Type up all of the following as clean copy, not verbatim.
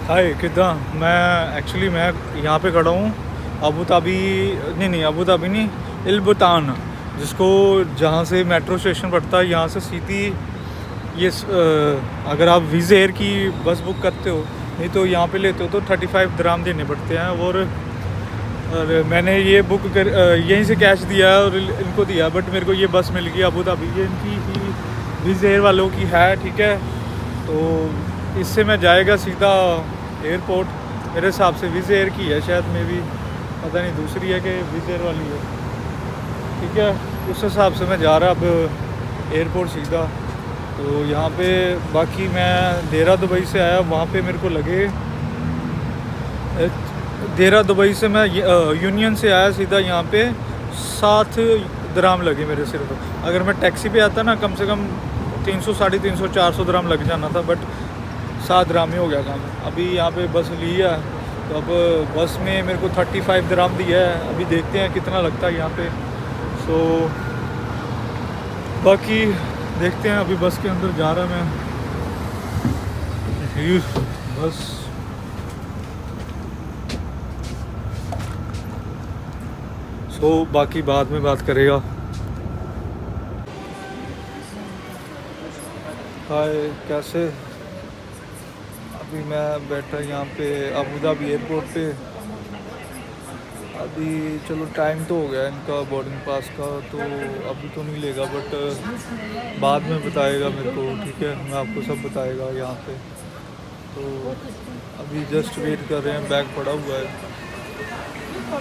हाय किदा मैं एक्चुअली मैं यहाँ पे खड़ा हूँ अबू धाबी। नहीं अबू धाबी नहीं, इल्बुतान, जिसको जहाँ से मेट्रो स्टेशन पड़ता है यहाँ से सीधी ये अगर आप विज़ एयर की बस बुक करते हो, नहीं तो यहाँ पे लेते हो तो 35 दराम देने पड़ते हैं। और मैंने ये बुक कर यहीं से कैश दिया है और इनको दिया, बट मेरे को ये बस मिल गई अबू धाबी, ये इनकी ही विज़ एयर वालों की है, ठीक है। तो इससे मैं जाएगा सीधा एयरपोर्ट। मेरे हिसाब से विज़ एयर की है शायद, में भी पता नहीं दूसरी है कि विज़ एयर वाली है, ठीक है। उस हिसाब से मैं जा रहा अब एयरपोर्ट सीधा। तो यहाँ पे बाकी मैं देहरा दुबई से आया, वहाँ पे मेरे को लगे देहरा दुबई से मैं यूनियन से आया सीधा यहाँ पे 7 दराम लगे मेरे सिर्फ। अगर मैं टैक्सी पे आता ना कम से कम 300 350 400 दराम लग जाना था, बट 7 दराम ही हो गया काम। अभी यहाँ पे बस ली है, तो अब बस में मेरे को 35 दराम दिया है। अभी देखते हैं कितना लगता है यहाँ पे। सो बाकी देखते हैं, अभी बस के अंदर जा रहा मैं बस। सो बाकी बाद में बात करेगा। हाय कैसे, अभी मैं बैठा यहाँ पे अबू धाबी एयरपोर्ट पे। अभी चलो टाइम तो हो गया इनका बोर्डिंग पास का, तो अभी तो नहीं लेगा, बट बाद में बताएगा मेरे को, ठीक है। मैं आपको सब बताएगा यहाँ पे। तो अभी जस्ट वेट कर रहे हैं, बैग पड़ा हुआ है।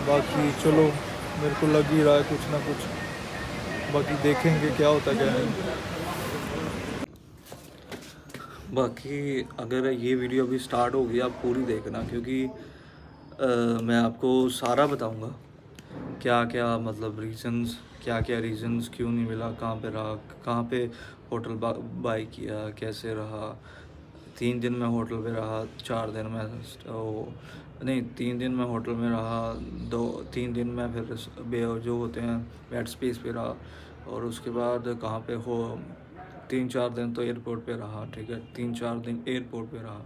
बाकी चलो मेरे को लग ही रहा है कुछ ना कुछ, बाकी देखेंगे क्या होता क्या नहीं। बाकी अगर ये वीडियो अभी स्टार्ट होगी आप पूरी देखना, क्योंकि मैं आपको सारा बताऊंगा क्या क्या मतलब रीजंस, क्या क्या रीजंस क्यों नहीं मिला, कहाँ पे रहा, कहाँ पे होटल बाई किया, कैसे रहा। 3 दिन मैं होटल पे रहा, 4 दिन में नहीं 3 दिन मैं होटल में रहा, 3 दिन में फिर जो होते हैं बेड स्पेस पे रहा, और उसके बाद कहाँ पे हो 3-4 दिन तो एयरपोर्ट पे रहा, ठीक है। 3-4 दिन एयरपोर्ट पे रहा,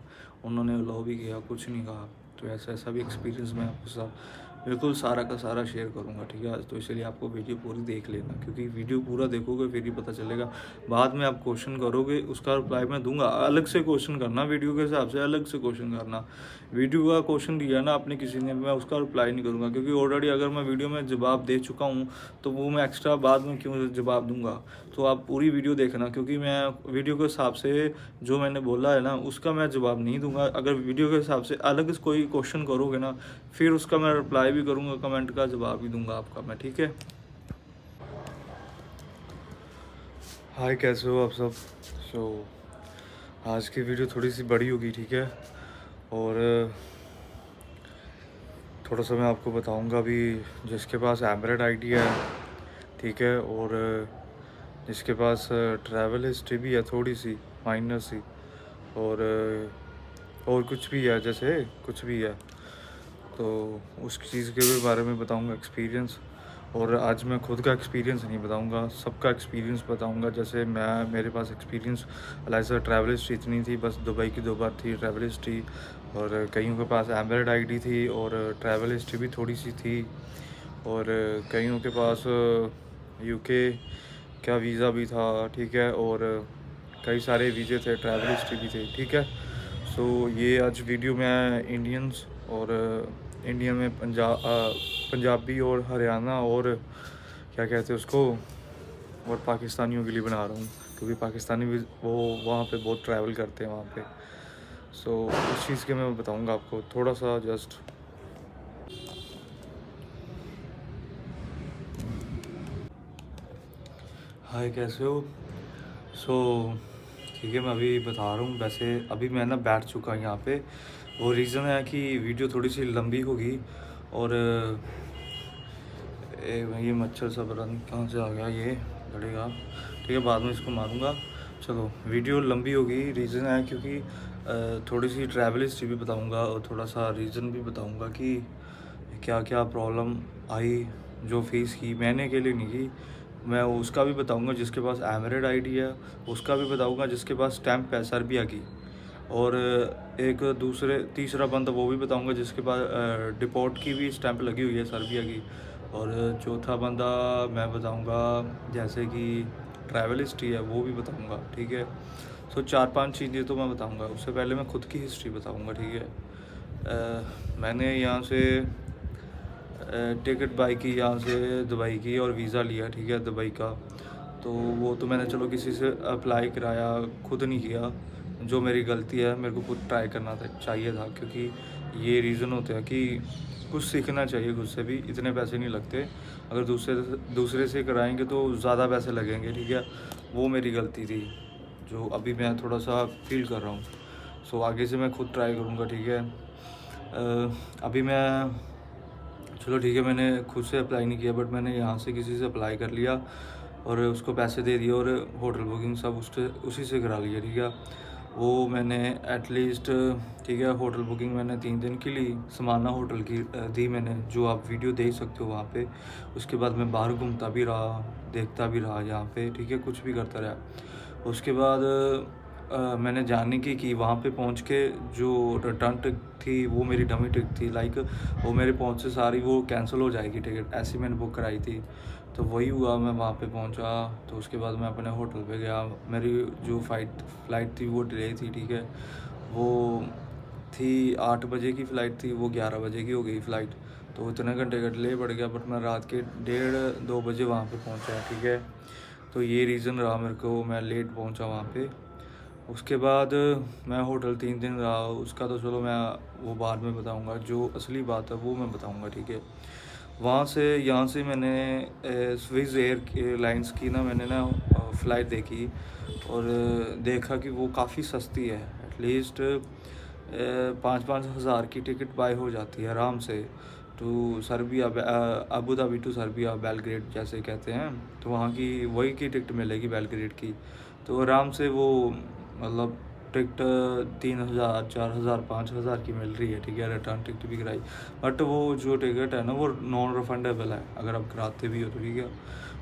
उन्होंने अलाउ भी किया, कुछ नहीं कहा। तो ऐसा भी एक्सपीरियंस मैं आपके साथ बिल्कुल सारा का सारा शेयर करूँगा, ठीक है। तो इसलिए आपको वीडियो पूरी देख लेना, क्योंकि वीडियो पूरा देखोगे फिर ही पता चलेगा। बाद में आप क्वेश्चन करोगे उसका रिप्लाई मैं दूंगा, अलग से क्वेश्चन करना, वीडियो के हिसाब से अलग से क्वेश्चन करना। वीडियो का क्वेश्चन दिया ना आपने किसी ने, मैं उसका रिप्लाई नहीं करूँगा, क्योंकि ऑलरेडी अगर मैं वीडियो में जवाब दे चुका हूँ तो वो मैं एक्स्ट्रा बाद में क्यों जवाब दूंगा। तो आप पूरी वीडियो देखना, क्योंकि मैं वीडियो के हिसाब से जो मैंने बोला है ना उसका मैं जवाब नहीं दूंगा। अगर वीडियो के हिसाब से अलग कोई क्वेश्चन करोगे ना, फिर उसका मैं रिप्लाई भी करूँगा, कमेंट का जवाब भी दूंगा आपका मैं, ठीक है। हाय कैसे हो आप सब। आज की वीडियो थोड़ी सी बड़ी होगी, ठीक है। और थोड़ा सा मैं आपको बताऊंगा अभी, जिसके पास एमरेट आईडी है, ठीक है, और जिसके पास ट्रैवल हिस्ट्री भी है थोड़ी सी माइनर सी, और कुछ भी है, जैसे कुछ भी है, तो उस चीज़ के भी बारे में बताऊंगा एक्सपीरियंस। और आज मैं खुद का एक्सपीरियंस नहीं बताऊंगा, सबका एक्सपीरियंस बताऊंगा। जैसे मेरे पास एक्सपीरियंस एलाइजा ट्रैवल हिस्ट्री इतनी थी, बस दुबई की 2 बार थी ट्रैवल हिस्ट्री, और कईयों के पास एमरेट आईडी थी और ट्रैवल हिस्ट्री भी थोड़ी सी थी, और कईयों के पास यूके का वीज़ा भी था, ठीक है, और कई सारे वीज़े थे, ट्रैवल हिस्ट्री भी थी, ठीक है। सो ये आज वीडियो मैं इंडियंस और इंडिया में पंजाबी और हरियाणा और क्या कहते हैं उसको, और पाकिस्तानियों के लिए बना रहा हूँ, क्योंकि पाकिस्तानी भी वो वहाँ पे बहुत ट्रैवल करते हैं वहाँ पे। सो उस चीज़ के मैं बताऊँगा आपको थोड़ा सा जस्ट। हाय कैसे हो। ठीक है, मैं अभी बता रहा हूँ। वैसे अभी मैं ना बैठ चुका यहाँ पे, वो रीज़न है कि वीडियो थोड़ी सी लंबी होगी, और ये मच्छर सब रन कहाँ से आ गया, ये लड़ेगा, ठीक है, बाद में इसको मारूंगा। चलो वीडियो लंबी होगी, रीज़न है क्योंकि थोड़ी सी ट्रैवल हिस्ट्री भी बताऊंगा, और थोड़ा सा रीज़न भी बताऊंगा कि क्या क्या प्रॉब्लम आई, जो फेस की मैंने, अकेले नहीं की। मैं उसका भी बताऊंगा जिसके पास एमरेट आईडी है, उसका भी बताऊंगा जिसके पास स्टैम्प है सर्बिया की, और एक तीसरा बंदा वो भी बताऊंगा जिसके पास डिपोर्ट की भी स्टैंप लगी हुई है सर्बिया की। और चौथा बंदा मैं बताऊंगा जैसे कि ट्रैवल हिस्ट्री है वो भी बताऊंगा, ठीक है। सो 4-5 चीज़ें तो मैं बताऊंगा। उससे पहले मैं खुद की हिस्ट्री बताऊंगा, ठीक है। मैंने यहाँ से टिकट बाई की यहाँ से दुबई की और वीज़ा लिया, ठीक है, दुबई का। तो वो तो मैंने चलो किसी से अप्लाई कराया, खुद नहीं किया, जो मेरी गलती है। मेरे को खुद ट्राई करना चाहिए था, क्योंकि ये रीज़न होते हैं कि कुछ सीखना चाहिए खुद से भी। इतने पैसे नहीं लगते, अगर दूसरे से कराएंगे तो ज़्यादा पैसे लगेंगे, ठीक है। वो मेरी गलती थी जो अभी मैं थोड़ा सा फील कर रहा हूँ। सो आगे से मैं खुद ट्राई करूँगा, ठीक है। अभी मैं चलो ठीक है, मैंने खुद से अप्लाई नहीं किया, बट मैंने यहाँ से किसी से अप्लाई कर लिया और उसको पैसे दे दिए और होटल बुकिंग सब उसी से करा लिया, ठीक है। वो मैंने एटलीस्ट, ठीक है, होटल बुकिंग मैंने 3 दिन की ली, समाना होटल की दी मैंने, जो आप वीडियो देख सकते हो वहाँ पे। उसके बाद मैं बाहर घूमता भी रहा, देखता भी रहा यहाँ पे, ठीक है, कुछ भी करता रहा। उसके बाद मैंने जानने की वहाँ पे पहुँच के जो रिटर्न टिकट थी वो मेरी डमी टिकट थी, लाइक वो मेरे पहुँच से सारी वो कैंसिल हो जाएगी टिकट, ऐसी मैंने बुक कराई थी। तो वही हुआ, मैं वहाँ पे पहुँचा तो उसके बाद मैं अपने होटल पे गया। मेरी जो फ़्लाइट थी वो डिले थी, ठीक है। वो थी 8 बजे की फ़्लाइट थी, वो 11 बजे की हो गई फ़्लाइट। तो इतने घंटे का डिले पड़ गया, बट मैं रात के 1:30-2 बजे वहाँ पे पहुँचा, ठीक है। तो ये रीज़न रहा मेरे को, मैं लेट पहुँचा वहाँ पे। उसके बाद मैं होटल 3 दिन रहा, उसका तो चलो मैं वो बाद में बताऊंगा। जो असली बात है वो मैं बताऊंगा, ठीक है। वहाँ से यहाँ से मैंने स्विस एयरलाइंस की ना मैंने ना फ़्लाइट देखी और देखा कि वो काफ़ी सस्ती है। एटलीस्ट 5-5 हज़ार की टिकट बाय हो जाती है आराम से, to Serbia, Abu Dhabi to Serbia, Belgrade जैसे कहते हैं। तो वहाँ की वही की टिकट मिलेगी बेलग्रेड की, तो आराम से वो मतलब टिकट 3,000, 4,000, 5,000 की मिल रही है, ठीक है। रिटर्न टिकट भी कराई, बट वो जो टिकट है ना वो नॉन रिफंडेबल है अगर आप कराते भी हो तो, ठीक है।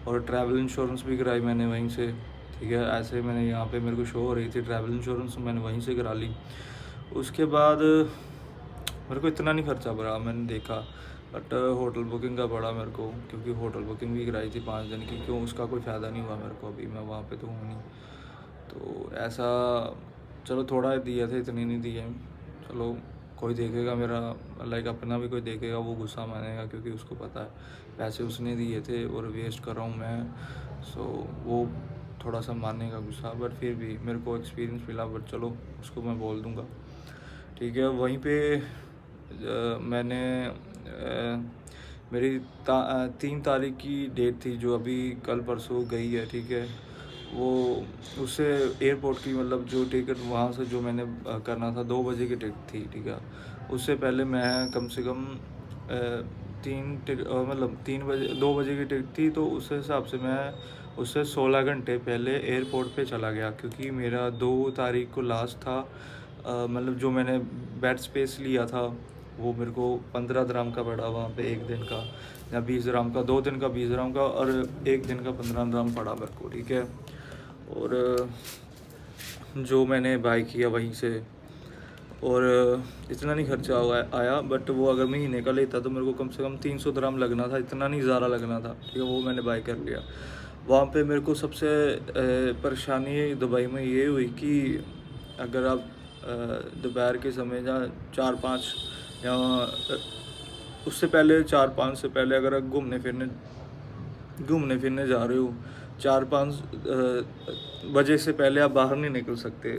और ट्रैवल इंश्योरेंस भी कराई मैंने वहीं से, ठीक है। ऐसे मैंने यहाँ पे मेरे को शो हो रही थी ट्रैवल इंश्योरेंस, मैंने वहीं से करा ली। उसके बाद मेरे को इतना नहीं खर्चा पड़ा मैंने देखा, बट होटल बुकिंग का पड़ा मेरे को, क्योंकि होटल बुकिंग भी कराई थी 5 दिन की। क्यों, उसका कोई फ़ायदा नहीं हुआ मेरे को, अभी मैं वहाँ पे तो हूँ नहीं। तो ऐसा, चलो थोड़ा दिए थे, इतने नहीं दिए। चलो कोई देखेगा मेरा, लाइक अपना भी कोई देखेगा वो गुस्सा मानेगा, क्योंकि उसको पता है पैसे उसने दिए थे और वेस्ट कर रहा हूँ मैं। सो वो थोड़ा सा मानेगा गुस्सा, बट फिर भी मेरे को एक्सपीरियंस मिला, बट चलो उसको मैं बोल दूँगा, ठीक है। वहीं पे मैंने मेरी 3 तारीख की डेट थी, जो अभी कल परसों गई है, ठीक है। वो उससे एयरपोर्ट की मतलब जो टिकट वहाँ से जो मैंने करना था 2 बजे की टिकट थी, ठीक है। उससे पहले मैं कम से कम 2 बजे की टिकट थी, तो उस हिसाब से मैं उससे 16 घंटे पहले एयरपोर्ट पे चला गया, क्योंकि मेरा 2 तारीख को लास्ट था। मतलब जो मैंने बेड स्पेस लिया था वो मेरे को 15 दिरहम का पड़ा वहाँ पे, एक दिन का, या 20 दिरहम का, 2 दिन का 20 दिरहम का, और एक दिन का 15 दिरहम पड़ा मेरे को, ठीक है। और जो मैंने बाई किया वहीं से, और इतना नहीं खर्चा आया, बट वो अगर महीने का लेता तो मेरे को कम से कम 300 दिरहम लगना था, इतना नहीं ज़्यादा लगना था, ठीक है। वो मैंने बाई कर लिया। वहाँ पे मेरे को सबसे परेशानी दुबई में ये हुई कि अगर आप दोपहर के समय या 4-5 या उससे पहले 4-5 से पहले अगर आप घूमने फिरने जा रहे हो, 4-5 बजे से पहले आप बाहर नहीं निकल सकते,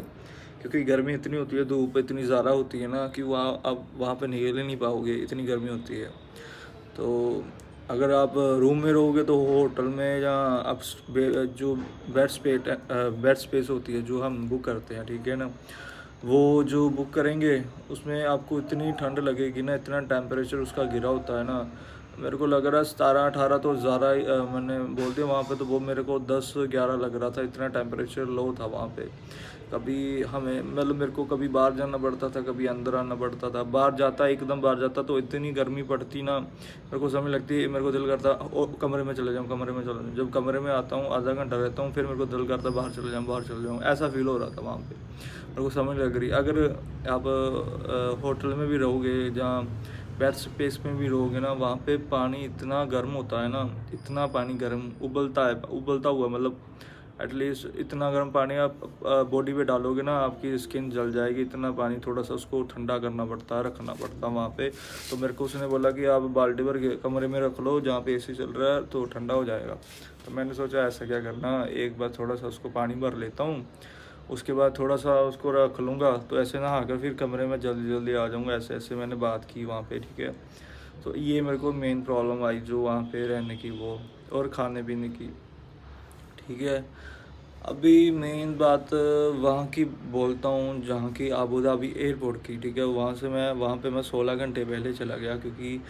क्योंकि गर्मी इतनी होती है, धूप इतनी ज़्यादा होती है ना कि आप वहाँ पे निकल ही नहीं पाओगे, इतनी गर्मी होती है। तो अगर आप रूम में रहोगे तो होटल में, या आप जो बेड स्पेस होती है जो हम बुक करते हैं, ठीक है ना, वो जो बुक करेंगे उसमें आपको इतनी ठंड लगेगी ना, इतना टेम्परेचर उसका गिरा होता है ना, मेरे को लग रहा है 17-18 तो ज़्यादा ही मैंने बोल दिया वहाँ पे, तो वो मेरे को 10-11 लग रहा था, इतना टेम्परेचर लो था वहाँ पे। कभी हमें मतलब मेरे को कभी बाहर जाना पड़ता था, कभी अंदर आना पड़ता था। बाहर जाता एकदम बाहर जाता तो इतनी गर्मी पड़ती ना, मेरे को समझ लगती, मेरे को दिल करता ओ कमरे में चले जाऊँ, कमरे में चले जाऊँ। जब कमरे में आता हूँ आधा घंटा रहता हूँ, फिर मेरे को दिल करता बाहर चले जाऊँ, बाहर चले जाऊँ, ऐसा फील हो रहा था वहाँ पे। मेरे को समझ लग रही। अगर आप होटल में भी रहोगे, जहाँ बेड स्पेस में भी रहोगे ना, वहाँ पे पानी इतना गर्म होता है ना, इतना पानी गर्म उबलता है, उबलता हुआ मतलब एटलीस्ट इतना गर्म पानी आप बॉडी पे डालोगे ना, आपकी स्किन जल जाएगी। इतना पानी, थोड़ा सा उसको ठंडा करना पड़ता है, रखना पड़ता है वहाँ पे। तो मेरे को उसने बोला कि आप बाल्टी भर के कमरे में रख लो जहाँ पे एसी चल रहा है, तो ठंडा हो जाएगा। तो मैंने सोचा ऐसा क्या करना, एक बार थोड़ा सा उसको पानी भर लेता हूँ, उसके बाद थोड़ा सा उसको रख लूँगा, तो ऐसे नहा कर फिर कमरे में जल्दी जल्दी आ जाऊँगा। ऐसे ऐसे मैंने बात की वहाँ पे, ठीक है। तो ये मेरे को मेन प्रॉब्लम आई जो वहाँ पे रहने की, वो और खाने पीने की, ठीक है। अभी मेन बात वहाँ की बोलता हूँ, जहाँ की अबू धाबी एयरपोर्ट की, ठीक है। वहाँ पे मैं 16 घंटे पहले चला गया, क्योंकि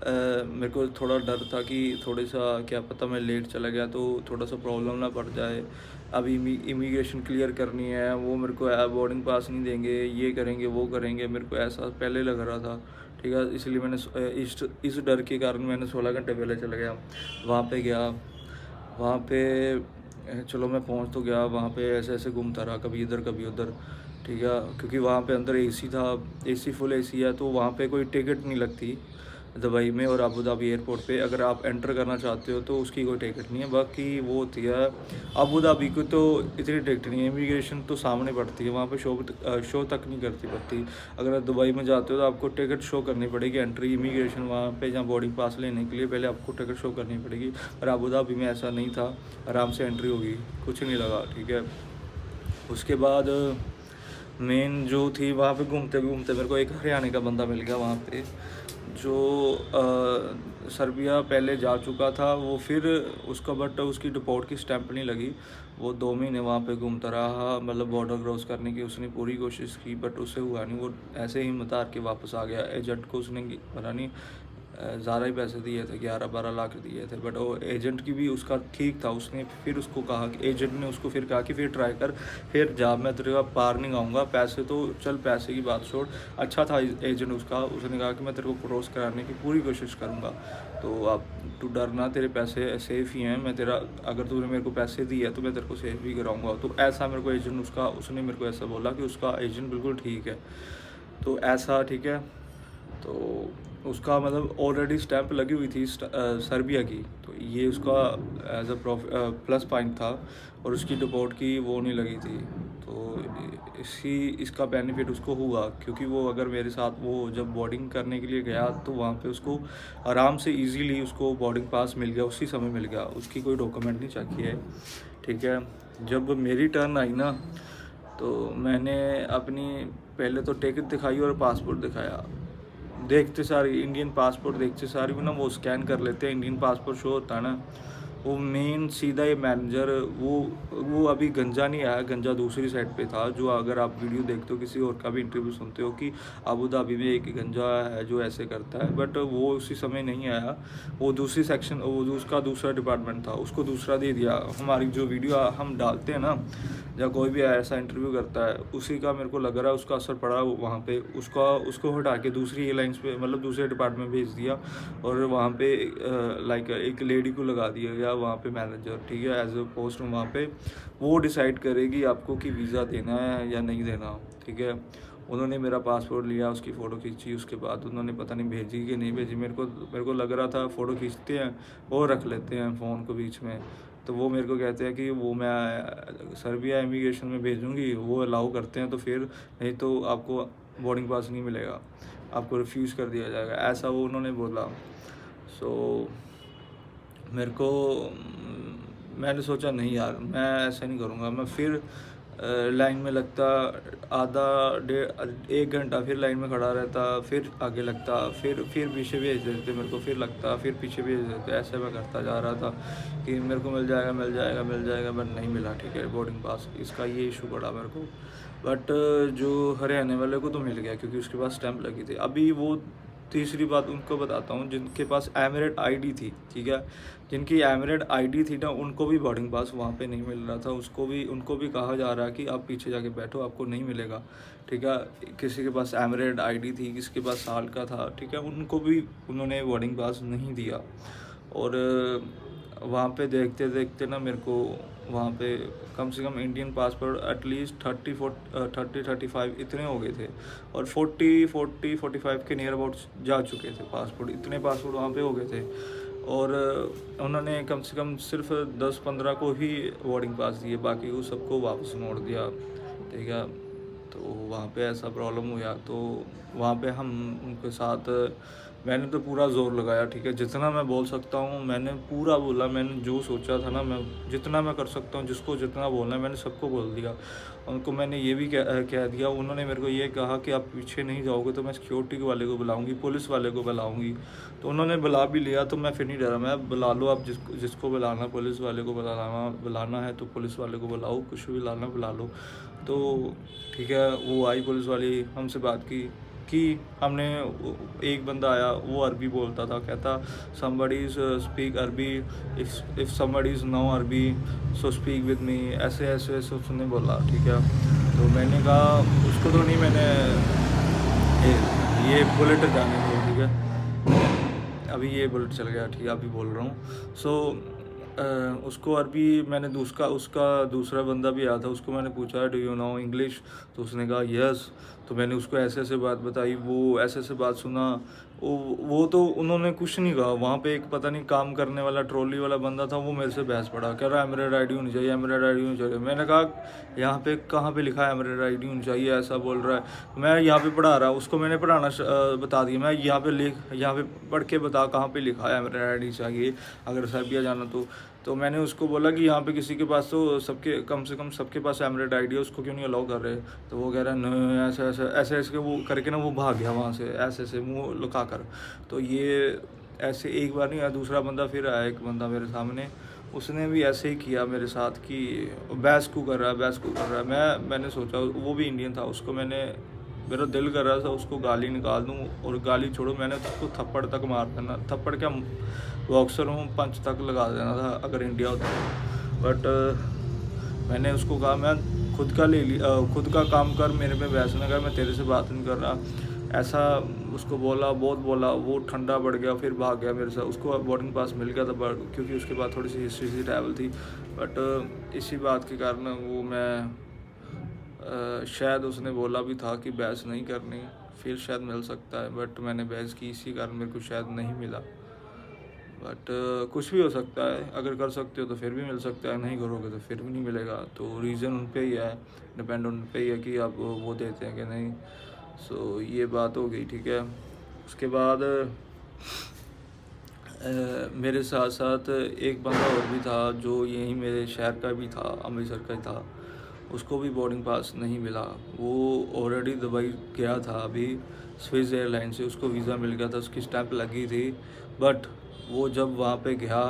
मेरे को थोड़ा डर था कि थोड़ा सा क्या पता मैं लेट चला गया तो थोड़ा सा प्रॉब्लम ना पड़ जाए। अभी इमिग्रेशन क्लियर करनी है, वो मेरे को बोर्डिंग पास नहीं देंगे, ये करेंगे वो करेंगे, मेरे को ऐसा पहले लग रहा था, ठीक है। इसलिए मैंने इस डर के कारण मैंने 16 घंटे पहले चला गया। वहाँ पे गया, वहाँ पे चलो मैं पहुँच तो गया। वहाँ पे ऐसे ऐसे घूमता रहा, कभी इधर कभी उधर, ठीक है। क्योंकि वहाँ पे अंदर एसी था, एसी फुल एसी है, तो वहाँ पे कोई टिकट नहीं लगती दुबई में। और अबू धाबी एयरपोर्ट पे अगर आप एंटर करना चाहते हो तो उसकी कोई टिकट नहीं है। बाकी वो होती है अबू धाबी को, तो इतनी टिकट नहीं है। इमिग्रेशन तो सामने पड़ती है, वहाँ पे शो तक नहीं करती पड़ती। अगर आप दुबई में जाते हो तो आपको टिकट शो करनी पड़ेगी, एंट्री इमिग्रेशन वहाँ पे जहाँ बोर्डिंग पास लेने के लिए पहले आपको टिकट शो करनी पड़ेगी। पर अबू धाबी में ऐसा नहीं था, आराम से एंट्री होगी, कुछ नहीं लगा, ठीक है। उसके बाद मेन जो थी, वहाँ पे घूमते घूमते मेरे को एक हरियाणा का बंदा मिल गया वहाँ पे, जो सर्बिया पहले जा चुका था वो। फिर उसका बट उसकी डिपोर्ट की स्टैंप नहीं लगी। वो 2 महीने वहाँ पे घूमता रहा, मतलब बॉर्डर क्रॉस करने की उसने पूरी कोशिश की, बट उससे हुआ नहीं। वो ऐसे ही हिम्मत हार के वापस आ गया। एजेंट को उसने पता नहीं ज़्यादा ही पैसे दिए थे, 11-12 लाख दिए थे, बट वो एजेंट की भी उसका ठीक था। उसने फिर उसको कहा कि एजेंट ने उसको फिर कहा कि फिर ट्राई कर, फिर जा, मैं तेरे का पार नहीं आऊँगा। पैसे तो चल, पैसे की बात छोड़, अच्छा था एजेंट उसका। उसने कहा कि मैं तेरे को क्रॉस कराने की पूरी कोशिश करूँगा, तो अब तू डरना, तेरे पैसे सेफ़ ही हैं। मैं तेरा, अगर तूने मेरे को पैसे दिए तो मैं तेरे को सेफ़ भी कराऊँगा। तो ऐसा मेरे को एजेंट उसका, उसने मेरे को ऐसा बोला कि उसका एजेंट बिल्कुल ठीक है। तो ऐसा, ठीक है। तो उसका मतलब ऑलरेडी स्टैंप लगी हुई थी सर्बिया की, तो ये उसका एज अ प्लस पॉइंट था। और उसकी डिपोर्ट की वो नहीं लगी थी, तो इसका बेनिफिट उसको हुआ। क्योंकि वो अगर मेरे साथ वो जब बोर्डिंग करने के लिए गया तो वहाँ पे उसको आराम से इजीली उसको बोर्डिंग पास मिल गया, उसी समय मिल गया, उसकी कोई डॉक्यूमेंट नहीं चाहिए है, ठीक है। जब मेरी टर्न आई ना, तो मैंने अपनी पहले तो टिकट दिखाई और पासपोर्ट दिखाया। देखते सारी इंडियन पासपोर्ट देखते सारी ना वो स्कैन कर लेते हैं, इंडियन पासपोर्ट शो होता है ना, वो मेन सीधा ये मैनेजर, वो अभी गंजा नहीं आया, गंजा दूसरी साइड पे था। जो अगर आप वीडियो देखते हो, किसी और का भी इंटरव्यू सुनते हो कि अबू धाबी में एक गंजा है जो ऐसे करता है, बट वो उसी समय नहीं आया। वो दूसरी सेक्शन, वो उसका दूसरा डिपार्टमेंट था, उसको दूसरा दे दिया। हमारी जो वीडियो हम डालते हैं ना, या कोई भी ऐसा इंटरव्यू करता है, उसी का मेरे को लग रहा है उसका असर पड़ा वहाँ पे। उसको हटा के दूसरी एयरलाइंस पे, मतलब दूसरे डिपार्टमेंट भेज दिया, और वहाँ पे लाइक एक लेडी को लगा दिया गया वहाँ पे मैनेजर, ठीक है, एज अ पोस्ट। वहाँ पे वो डिसाइड करेगी आपको कि वीज़ा देना है या नहीं देना, ठीक है। उन्होंने मेरा पासपोर्ट लिया, उसकी फ़ोटो खींची, उसके बाद उन्होंने पता नहीं भेजी कि नहीं भेजी। मेरे को लग रहा था फ़ोटो खींचते हैं और रख लेते हैं फ़ोन को बीच में। तो वो मेरे को कहते हैं कि वो मैं सर्बिया इमिग्रेशन में भेजूँगी, वो अलाउ करते हैं तो फिर, नहीं तो आपको बोर्डिंग पास नहीं मिलेगा, आपको रिफ्यूज़ कर दिया जाएगा, ऐसा वो उन्होंने बोला। सो मेरे को मैंने सोचा नहीं यार, मैं ऐसा नहीं करूँगा। मैं फिर लाइन में लगता, आधा 1 घंटा फिर लाइन में खड़ा रहता, फिर आगे लगता, फिर पीछे भेज देते मेरे को, फिर लगता, फिर पीछे भेज देते। ऐसे मैं करता जा रहा था कि मेरे को मिल जाएगा मिल जाएगा मिल जाएगा, बट नहीं मिला, ठीक है, बोर्डिंग पास। इसका ये इशू पड़ा मेरे को। बट जो हरियाणा वाले को तो मिल गया, क्योंकि उसके पास स्टैंप लगी थी। अभी वो तीसरी बात उनको बताता हूँ, जिनके पास एमिरेट आईडी थी, ठीक है, जिनकी एमिरेट आईडी थी ना, उनको भी बोर्डिंग पास वहाँ पे नहीं मिल रहा था। उनको भी कहा जा रहा है कि आप पीछे जाके बैठो, आपको नहीं मिलेगा, ठीक है। किसी के पास एमिरेट आईडी थी, किसी के पास साल का था, ठीक है, उनको भी उन्होंने बोर्डिंग पास नहीं दिया। और वहाँ पे देखते देखते ना मेरे को वहाँ पे कम से कम इंडियन पासपोर्ट एटलीस्ट 30-35 इतने हो गए थे, और 40-45 के नियर अबाउट जा चुके थे पासपोर्ट। इतने पासपोर्ट वहाँ पे हो गए थे, और उन्होंने कम से कम सिर्फ 10-15 को ही बोर्डिंग पास दिए, बाकी को सबको वापस मोड़ दिया, ठीक है। तो वहाँ पे ऐसा प्रॉब्लम हुआ। तो वहाँ पे हम उनके साथ, मैंने तो पूरा ज़ोर लगाया, ठीक है, जितना मैं बोल सकता हूँ मैंने पूरा बोला। मैंने जो सोचा था ना, मैं जितना मैं कर सकता हूँ, जिसको जितना बोलना है मैंने सबको बोल दिया। उनको मैंने ये भी कह दिया, उन्होंने मेरे को ये कहा कि आप पीछे नहीं जाओगे तो मैं सिक्योरिटी वाले को बुलाऊंगी, पुलिस वाले को बुलाऊंगी। तो उन्होंने बुला भी लिया, तो मैं फिर नहीं डरा, मैं बुला लो आप, जिसको बुलाना, पुलिस वाले को बुलाना है तो पुलिस वाले को बुलाओ, कुछ भी बुला लो। तो ठीक है, वो आई पुलिस वाली, हमसे बात की कि हमने, एक बंदा आया, वो अरबी बोलता था, कहता somebody स्पीक अरबी, इफ़ somebody इज़ नो अरबी सो स्पीक विद मी, ऐसे ऐसे ऐसे उसने बोला, ठीक है। तो मैंने कहा उसको तो नहीं, मैंने ये बुलेट जाने दो, ठीक है, अभी ये बुलेट चल गया, ठीक है, अभी बोल रहा हूँ। सो उसको अरबी, मैंने उसका दूसरा बंदा भी आया था, उसको मैंने पूछा डू यू नो इंग्लिश, तो उसने कहा यस। तो मैंने उसको ऐसे ऐसे बात बताई, वो ऐसे ऐसे बात सुना, वो तो उन्होंने कुछ नहीं कहा। वहाँ पे एक पता नहीं काम करने वाला ट्रॉली वाला बंदा था, वो मेरे से बहस पड़ा, कह रहा है एमिरेट आईडी होनी चाहिए, एमिरेट आईडी होनी चाहिए। मैंने कहा यहाँ पे कहाँ पे लिखा है एमिरेट आईडी होनी चाहिए, ऐसा बोल रहा है। मैं यहाँ पे पढ़ा रहा, उसको मैंने पढ़ाना बता दिया, मैं यहाँ पे पढ़ के बता कहाँ पे लिखा है एमिरेट आईडी चाहिए अगर सर्बिया जाना। तो मैंने उसको बोला कि यहाँ पे किसी के पास तो कम से कम सबके पास एमिरेट आईडी है, उसको क्यों नहीं अलाउ कर रहे। तो वो कह रहा है न, ऐसे ऐसे वो करके ना वो भाग गया वहाँ से, ऐसे ऐसे मुँह लुका कर। तो ये ऐसे एक बार नहीं आया, दूसरा बंदा फिर आया, एक बंदा मेरे सामने, उसने भी ऐसे ही किया मेरे साथ कि बहस क्यों कर रहा है। मैंने सोचा, वो भी इंडियन था, उसको मेरा दिल कर रहा था उसको गाली निकाल दूँ, और गाली छोड़ो, मैंने उसको थप्पड़ तक मार देना, थप्पड़ क्या, बॉक्सर हूँ, पंच तक लगा देना था अगर इंडिया होता। बट मैंने उसको कहा मैं खुद का काम कर, मेरे पे बहस न कर, मैं तेरे से बात नहीं कर रहा, ऐसा उसको बहुत बोला। वो ठंडा पड़ गया, फिर भाग गया मेरे साथ। उसको बोर्डिंग पास मिल गया था, क्योंकि उसके बाद थोड़ी सी हिस्ट्री सी ट्रैवल थी। बट इसी बात के कारण वो शायद उसने बोला भी था कि बहस नहीं करनी, फिर शायद मिल सकता है, बट मैंने बहस की, इसी कारण मेरे को शायद नहीं मिला। बट कुछ भी हो सकता है, अगर कर सकते हो तो फिर भी मिल सकता है, नहीं करोगे तो फिर भी नहीं मिलेगा। तो रीज़न उन पे ही है, डिपेंड उन पे ही है कि आप वो देते हैं कि नहीं। सो ये बात हो गई, ठीक है। उसके बाद मेरे साथ साथ एक बंदा और भी था जो यहीं मेरे शहर का भी था, अमृतसर का ही था, उसको भी बोर्डिंग पास नहीं मिला। वो ऑलरेडी दुबई गया था अभी स्विस एयरलाइन से, उसको वीज़ा मिल गया था, उसकी स्टैंप लगी थी। बट वो जब वहाँ पे गया,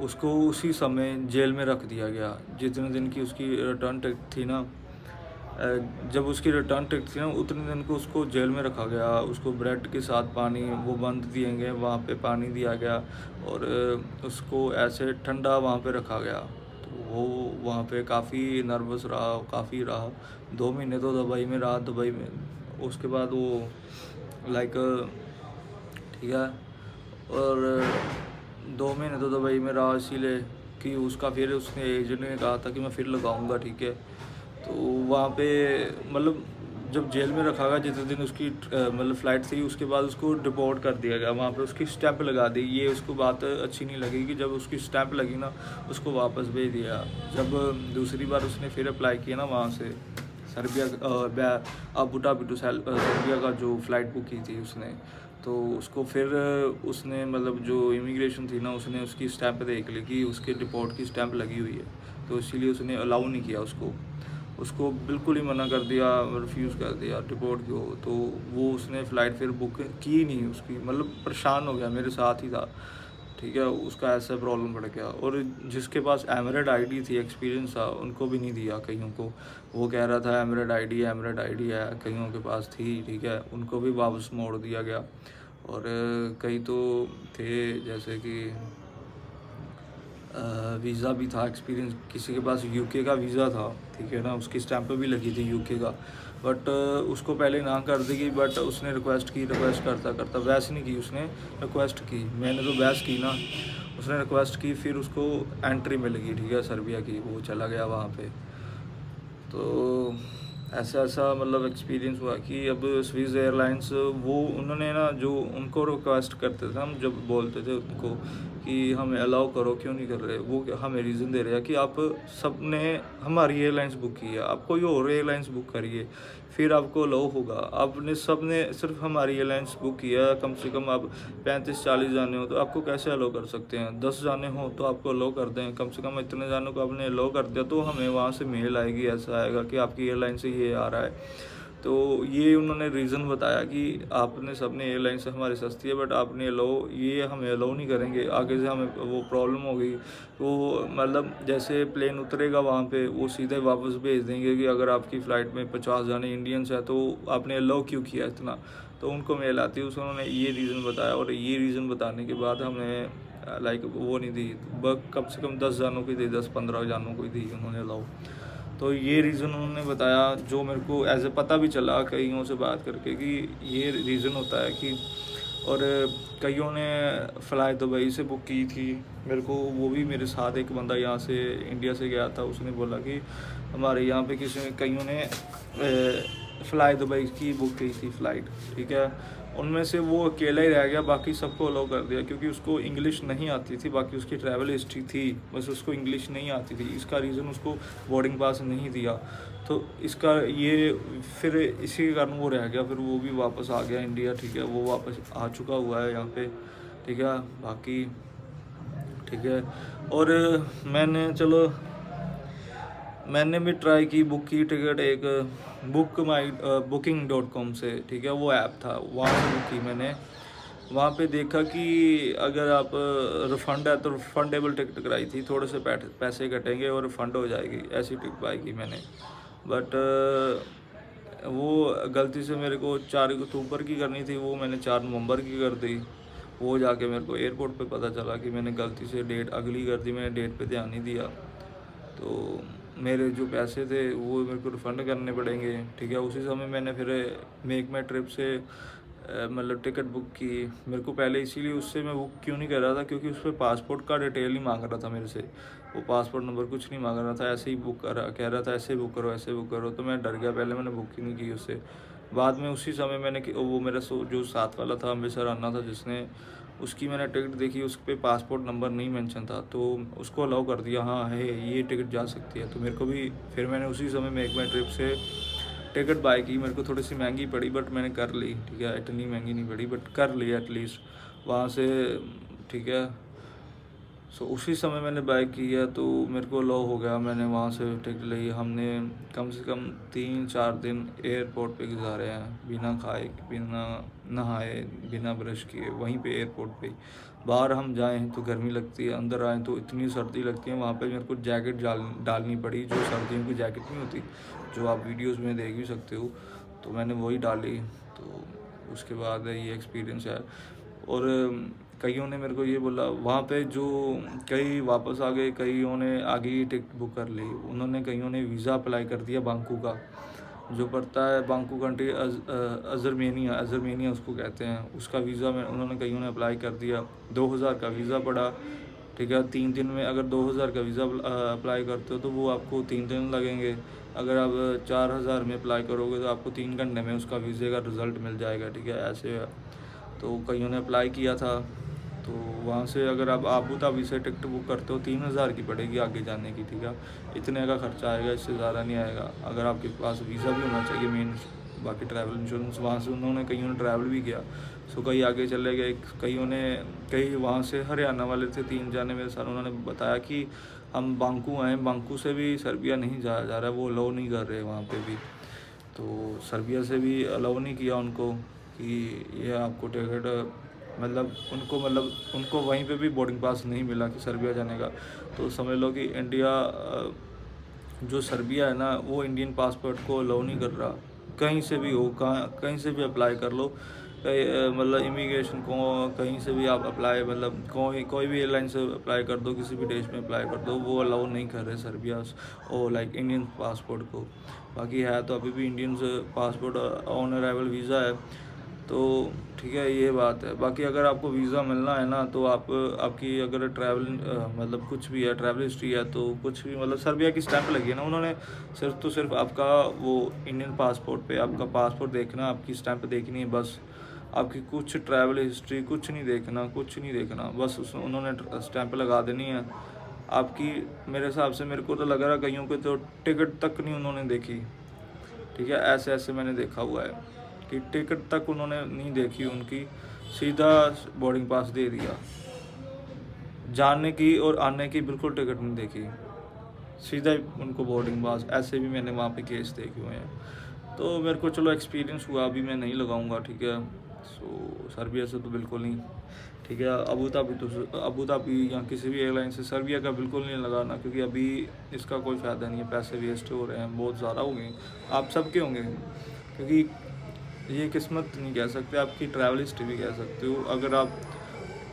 उसको उसी समय जेल में रख दिया गया। जितने दिन की उसकी रिटर्न टिकट थी ना, जब उसकी रिटर्न टिकट थी ना, उतने दिन को उसको जेल में रखा गया। उसको ब्रेड के साथ पानी वो बंद दिए गए, वहाँ पे पानी दिया गया, और उसको ऐसे ठंडा वहाँ पे रखा गया। तो वो वहाँ पे काफ़ी नर्वस रहा, काफ़ी रहा, 2 महीने तो दुबई में रहा, दुबई में। उसके बाद वो लाइक, ठीक है, और 2 महीने तो दुबई में रहा, इसीलिए कि उसका फिर उसने एजेंट ने कहा था कि मैं फिर लगाऊंगा, ठीक है। तो वहाँ पे मतलब जब जेल में रखा गया, जितने दिन उसकी मतलब फ़्लाइट थी, उसके बाद उसको डिपोर्ट कर दिया गया। वहाँ पे उसकी स्टैंप लगा दी। ये उसको बात अच्छी नहीं लगी कि जब उसकी स्टैंप लगी ना, उसको वापस भेज दिया। जब दूसरी बार उसने फिर अप्लाई किया ना वहाँ से Serbia, Abu Dhabi to Serbia का जो फ़्लाइट बुक की थी उसने, तो उसको फिर उसने मतलब जो इमिग्रेशन थी ना, उसने उसकी स्टैंप देख ली कि उसके डिपोर्ट की स्टैंप लगी हुई है, तो इसीलिए उसने अलाउ नहीं किया उसको बिल्कुल ही मना कर दिया, रिफ्यूज़ कर दिया डिपोर्ट को। तो वो उसने फ़्लाइट फिर बुक की नहीं उसकी, मतलब परेशान हो गया, मेरे साथ ही था। ठीक है, उसका ऐसा प्रॉब्लम पड़ गया। और जिसके पास एमरेट आईडी थी, एक्सपीरियंस था, उनको भी नहीं दिया कईयों को। वो कह रहा था एमरेट आईडी है, कईयों के पास थी, ठीक है, उनको भी वापस मोड़ दिया गया। और कई तो थे जैसे कि वीज़ा भी था, एक्सपीरियंस, किसी के पास यूके का वीज़ा था, ठीक है ना, उसकी स्टैंप भी लगी थी यूके का, बट उसको पहले ना कर दी गई। बट उसने रिक्वेस्ट करता करता, बहस नहीं की उसने, रिक्वेस्ट की। मैंने तो बहस की ना, उसने रिक्वेस्ट की, फिर उसको एंट्री मिलेगी, ठीक है, सर्बिया की, वो चला गया वहाँ पे। तो ऐसा मतलब एक्सपीरियंस हुआ कि अब स्विस एयरलाइंस, वो उन्होंने ना, जो उनको रिक्वेस्ट करते थे हम, जब बोलते थे उनको कि हमें अलाउ करो, क्यों नहीं कर रहे, वो हमें रीज़न दे रहे हैं कि आप सब ने हमारी एयरलाइंस बुक की है, आप कोई और एयरलाइंस बुक करिए, फिर आपको अलाउ होगा। आपने सब ने सिर्फ हमारी एयरलाइंस बुक किया, कम से कम आप 35-40 जाने हो तो आपको कैसे अलाउ कर सकते हैं? 10 जाने हो तो आपको अलाउ कर दें, कम से कम इतने जाने को आपने अलाउ कर दिया तो हमें वहाँ से मेल आएगी, ऐसा आएगा कि आपकी एयरलाइन से ये आ रहा है। तो ये उन्होंने रीज़न बताया कि आपने सबने एयरलाइन से हमारी सस्ती है, बट आपने अलाउ, ये हमें अलाउ नहीं करेंगे, आगे से हमें वो प्रॉब्लम हो गई। वो मतलब जैसे प्लेन उतरेगा वहाँ पे, वो सीधे वापस भेज देंगे कि अगर आपकी फ़्लाइट में 50 जाने इंडियंस है तो आपने अलाउ क्यों किया इतना। तो उनको मेल आती है, उसमें उन्होंने ये रीज़न बताया, और ये रीज़न बताने के बाद हमें लाइक वो नहीं दी, कम से कम 10 जानों की दी, 10-15 जानों को ही दी उन्होंने अलाउ। तो ये रीज़न उन्होंने बताया, जो मेरे को एज ए पता भी चला कईयों से बात करके कि ये रीज़न होता है कि। और कईयों ने फ़्लाई दुबई से बुक की थी मेरे को, वो भी मेरे साथ एक बंदा यहाँ से इंडिया से गया था, उसने बोला कि हमारे यहाँ पे कईयों ने फ़्लाई दुबई की बुक की थी फ़्लाइट, ठीक है, उनमें से वो अकेला ही रह गया, बाकी सबको अलाउ कर दिया, क्योंकि उसको इंग्लिश नहीं आती थी, बाकी उसकी ट्रैवल हिस्ट्री थी, बस उसको इंग्लिश नहीं आती थी, इसका रीज़न उसको बोर्डिंग पास नहीं दिया। तो इसका ये फिर इसी के कारण वो रह गया, फिर वो भी वापस आ गया इंडिया, ठीक है, वो वापस आ चुका हुआ है यहाँ पे, ठीक है, बाकी ठीक है। और मैंने भी ट्राई की, बुक की टिकट एक booking.com से, ठीक है, वो ऐप था, वहाँ से बुक की मैंने। वहाँ पे देखा कि अगर आप रिफ़ंड है तो रिफ़ंडेबल टिकट कराई थी, थोड़े से पैसे कटेंगे और रिफ़ंड हो जाएगी, ऐसी टिकट बाई की मैंने। बट वो गलती से मेरे को 4 अक्टूबर की करनी थी, वो मैंने 4 नवंबर की कर दी। वो जाके मेरे को एयरपोर्ट पे पता चला कि मैंने गलती से डेट अगली कर दी, मैंने डेट पे ध्यान नहीं दिया। तो मेरे जो पैसे थे वो मेरे को रिफ़ंड करने पड़ेंगे, ठीक है। उसी समय मैंने फिर मेक माई ट्रिप से मतलब टिकट बुक की। मेरे को पहले इसीलिए उससे मैं बुक क्यों नहीं कर रहा था, क्योंकि उस पर पासपोर्ट का डिटेल नहीं मांग रहा था मेरे से, वो पासपोर्ट नंबर कुछ नहीं मांग रहा था, ऐसे ही कह रहा था ऐसे बुक करो, ऐसे बुक करो। तो मैं डर गया, पहले मैंने बुक ही नहीं की उससे। बाद में उसी समय मैंने वो मेरा जो साथ वाला था, अमृतसर आना था जिसने, उसकी मैंने टिकट देखी, उस पर पासपोर्ट नंबर नहीं मेंशन था, तो उसको अलाउ कर दिया, हाँ है ये टिकट जा सकती है। तो मेरे को भी फिर मैंने उसी समय मेक माई ट्रिप से टिकट बाय की। मेरे को थोड़ी सी महंगी पड़ी, बट मैंने कर ली, ठीक है, इतनी महंगी नहीं पड़ी, बट कर ली एटलीस्ट वहाँ से, ठीक है। सो उसी समय मैंने बाय किया तो मेरे को अलाउ हो गया, मैंने वहाँ से टिकट ली। हमने कम से कम 3-4 दिन एयरपोर्ट पे गुजारे हैं, बिना खाए, बिना नहाए, बिना ब्रश किए, वहीं पे एयरपोर्ट पे। बाहर हम जाएं तो गर्मी लगती है, अंदर आएँ तो इतनी सर्दी लगती है। वहाँ पे मेरे को जैकेट डालनी पड़ी, जो सर्दियों की जैकेट नहीं होती, जो आप वीडियोज़ में देख भी सकते हो, तो मैंने वही डाली। तो उसके बाद ये एक्सपीरियंस है। और कईयों ने मेरे को ये बोला वहाँ पे, जो कई वापस आ गए, कईयों ने आगे ही टिकट बुक कर ली, उन्होंने कईयों ने वीज़ा अप्लाई कर दिया बांकू का, जो पड़ता है बांकू कंट्री, अजरमेनिया उसको कहते हैं, उसका वीज़ा में उन्होंने कईयों ने अप्लाई कर दिया। 2000 का वीज़ा पड़ा, ठीक है, 3 दिन में। अगर 2000 का वीज़ा अप्लाई करते हो तो वो आपको 3 दिन लगेंगे। अगर आप 4000 में अप्लाई करोगे तो आपको 3 घंटे में उसका वीज़े का रिज़ल्ट मिल जाएगा, ठीक है, ऐसे है। तो कईयों ने अप्लाई किया था। तो वहाँ से अगर आप आबू धाबी से टिकट बुक करते हो 3000 की पड़ेगी आगे जाने की, ठीक है, इतने का खर्चा आएगा, इससे ज़्यादा नहीं आएगा। अगर आपके पास वीज़ा भी होना चाहिए मेन, बाकी ट्रैवल इंश्योरेंस। वहाँ से उन्होंने कईयों ने ट्रैवल भी किया, सो कई आगे चले गए। कई वहाँ से हरियाणा वाले थे 3 जाने मेरे साथ, उन्होंने बताया कि हम बांकू आए, बांकू से भी सर्बिया नहीं जाया जा रहा है, वो अलाउ नहीं कर रहे वहाँ पे भी। तो सर्बिया से भी अलाउ नहीं किया उनको कि ये आपको टिकट उनको वहीं पे भी बोर्डिंग पास नहीं मिला कि सर्बिया जाने का, तो समझ लो कि इंडिया जो सर्बिया है ना, वो इंडियन पासपोर्ट को अलाउ नहीं कर रहा। कहीं से भी हो, कहीं से भी अप्लाई कर लो, मतलब इमिग्रेशन को कहीं से भी आप अप्लाई, मतलब कोई भी एयरलाइन से अप्लाई कर दो, किसी भी देश में अप्लाई कर दो, वो अलाउ नहीं कर रहे सर्बिया और लाइक इंडियन पासपोर्ट को। बाकी है तो अभी भी Indian passport on arrival visa है, तो ठीक है, ये बात है। बाकी अगर आपको वीज़ा मिलना है ना, तो आपकी अगर ट्रैवल मतलब कुछ भी है, ट्रैवल हिस्ट्री है, तो कुछ भी मतलब सर्बिया की स्टैंप लगी है ना, उन्होंने सिर्फ आपका वो इंडियन पासपोर्ट पे आपका पासपोर्ट देखना, आपकी स्टैंप देखनी है बस। आपकी कुछ ट्रैवल हिस्ट्री कुछ नहीं देखना, बस उन्होंने स्टैंप लगा देनी है आपकी। मेरे हिसाब से, मेरे को तो लग रहा है कईयों के तो टिकट तक नहीं उन्होंने देखी, ठीक है, ऐसे मैंने देखा हुआ है कि टिकट तक उन्होंने नहीं देखी उनकी, सीधा बोर्डिंग पास दे दिया। जाने की और आने की बिल्कुल टिकट नहीं देखी, सीधा ही उनको बोर्डिंग पास। ऐसे भी मैंने वहाँ पे केस देखे हुए हैं, तो मेरे को चलो एक्सपीरियंस हुआ, अभी मैं नहीं लगाऊंगा, ठीक है। सो सर्बिया से तो बिल्कुल नहीं, ठीक है। अबू धाबी या किसी भी एयरलाइन से सर्बिया का बिल्कुल नहीं लगाना, क्योंकि अभी इसका कोई फ़ायदा नहीं है, पैसे वेस्ट हो रहे हैं, बहुत ज़्यादा हो गए, आप सबके होंगे, क्योंकि ये किस्मत नहीं कह सकते, आपकी ट्रैवल हिस्ट्री भी कह सकते हो। अगर आप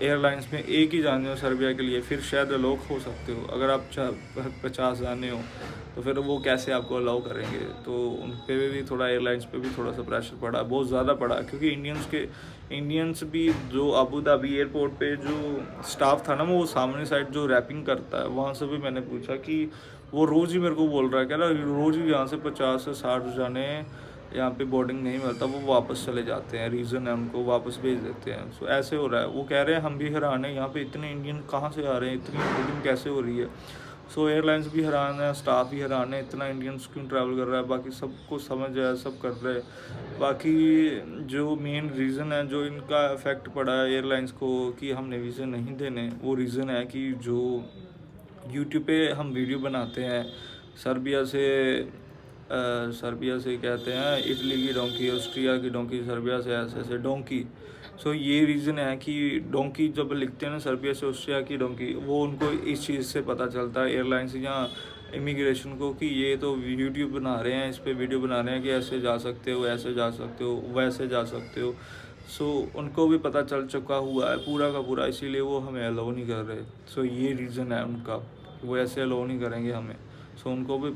एयरलाइंस में एक ही जाने हो सर्बिया के लिए, फिर शायद अलाउ हो सकते हो। अगर आप 50 जाने हो, तो फिर वो कैसे आपको अलाउ करेंगे। तो उन पे भी थोड़ा, एयरलाइंस पे भी थोड़ा सा प्रेशर पड़ा, बहुत ज़्यादा पड़ा, क्योंकि इंडियंस भी जो अबू धाबी एयरपोर्ट पे जो स्टाफ था ना, वो सामने साइड जो रैपिंग करता है, वहाँ से भी मैंने पूछा कि वो रोज़ ही मेरे को बोल रहा है, कह रहा रोज़ ही यहाँ से 50 से 60 जाने यहाँ पे बोर्डिंग नहीं मिलता, वो वापस चले जाते हैं, रीज़न है उनको वापस भेज देते हैं। सो ऐसे हो रहा है। वो कह रहे हैं हम भी हैरान हैं, यहाँ पे इतने इंडियन कहाँ से आ रहे हैं, इतनी बोर्डिंग कैसे हो रही है। सो एयरलाइंस भी हैरान है, स्टाफ भी हैरान है, इतना इंडियंस क्यों ट्रैवल कर रहा है। बाकी सबको समझ है, सब कर रहे हैं। बाकी जो मेन रीज़न है जो इनका इफेक्ट पड़ा है एयरलाइंस को कि हमने वीज़ा नहीं देने, वो रीज़न है कि जो यूट्यूब पे हम वीडियो बनाते हैं सर्बिया से कहते हैं इटली की डोंकी, ऑस्ट्रिया की डोंकी, सर्बिया से ऐसे डोंकी। सो ये रीज़न है कि डोंकी जब लिखते हैं ना, सर्बिया से ऑस्ट्रिया की डोंकी, वो उनको इस चीज़ से पता चलता है एयरलाइंस या इमिग्रेशन को कि ये तो यूट्यूब बना रहे हैं, इस पर वीडियो बना रहे हैं कि ऐसे जा सकते हो, ऐसे जा सकते हो, वैसे जा सकते हो। सो उनको भी पता चल चुका हुआ है पूरा का पूरा, इसीलिए वो हमें अलाउ नहीं कर रहे। सो ये रीज़न है उनका, वो ऐसे अलाउ नहीं करेंगे हमें। सो उनको भी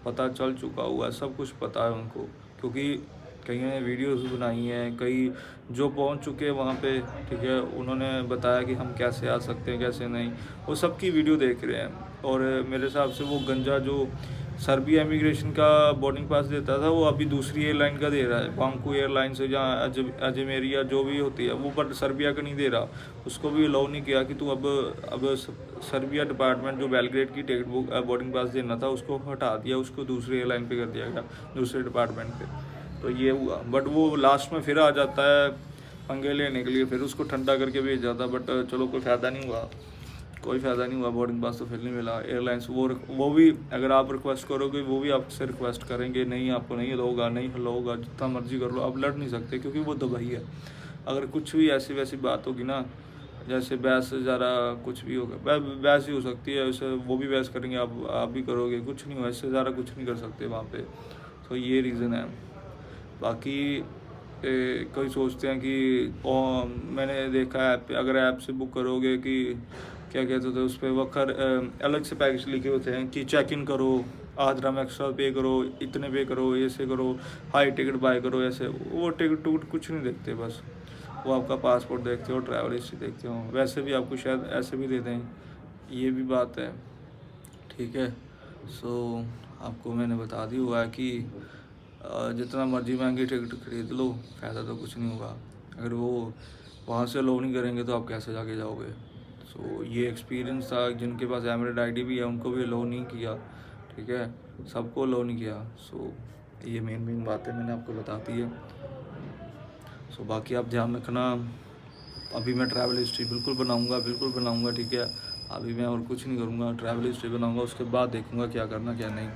पता चल चुका हुआ है, सब कुछ पता है उनको, क्योंकि कई ने वीडियोस बनाई हैं, कई जो पहुंच चुके हैं वहाँ पे, ठीक है, उन्होंने बताया कि हम कैसे आ सकते हैं, कैसे नहीं, वो सबकी वीडियो देख रहे हैं। और मेरे हिसाब से वो गंजा जो सर्बिया इमिग्रेशन का बोर्डिंग पास देता था, वो अभी दूसरी एयरलाइन का दे रहा है, बांकू एयरलाइन से या अजमेरिया जो भी होती है वो, पर सर्बिया का नहीं दे रहा। उसको भी अलाउ नहीं किया कि तू अब सर्बिया डिपार्टमेंट जो बेलग्रेड की टिकट बुक बोर्डिंग पास देना था, उसको हटा दिया, उसको दूसरी एयरलाइन पे कर दिया गया, दूसरे डिपार्टमेंट पे। तो ये हुआ, बट वो लास्ट में फिर आ जाता है पंगे लेने के लिए, फिर उसको ठंडा करके भेज जाता। बट चलो कोई फ़ायदा नहीं हुआ, बोर्डिंग पास तो फिर नहीं मिला। एयरलाइंस वो भी अगर आप रिक्वेस्ट करोगे, वो भी आपसे रिक्वेस्ट करेंगे, नहीं आपको नहीं होगा, जितना मर्जी कर लो, आप लड़ नहीं सकते, क्योंकि वो दुबई है। अगर कुछ भी ऐसी वैसी बात होगी ना, जैसे बहस से ज़्यादा कुछ भी होगा, बहस ही हो सकती है, वैसे वो भी बहस करेंगे, आप भी करोगे, कुछ नहीं हो, इससे ज़्यादा कुछ नहीं कर सकते वहाँ पे। तो ये रीज़न है। बाकी कोई सोचते हैं कि मैंने देखा ऐप पे, अगर ऐप से बुक करोगे कि क्या कहते थे उस पर वखर अलग से पैकेज लिखे होते हैं कि चेक इन करो, आधरा एक्स्ट्रा पे करो, इतने पे करो, ऐसे करो, हाई टिकट बाय करो, ऐसे। वो टिकट टूट कुछ नहीं देखते, बस वो आपका पासपोर्ट देखते हो, ट्रैवल हिस्ट्री देखते हो। वैसे भी आपको शायद ऐसे भी दे दें, ये भी बात है, ठीक है। सो आपको मैंने बता दी हुआ है कि जितना मर्जी महंगी टिकट खरीद लो, फ़ायदा तो कुछ नहीं होगा। अगर वो वहाँ से अलाउ नहीं करेंगे तो आप कैसे जाके जाओगे। सो ये एक्सपीरियंस था। जिनके पास एमिरेट आईडी भी है उनको भी अलाउ नहीं किया, ठीक है, सबको अलाउ नहीं किया। सो ये मेन बातें मैंने आपको बता दी है। सो बाकी आप ध्यान रखना। अभी मैं ट्रैवल हिस्ट्री बिल्कुल बनाऊंगा, ठीक है। अभी मैं और कुछ नहीं करूँगा, ट्रैवल हिस्ट्री बनाऊंगा, उसके बाद देखूंगा क्या करना क्या नहीं।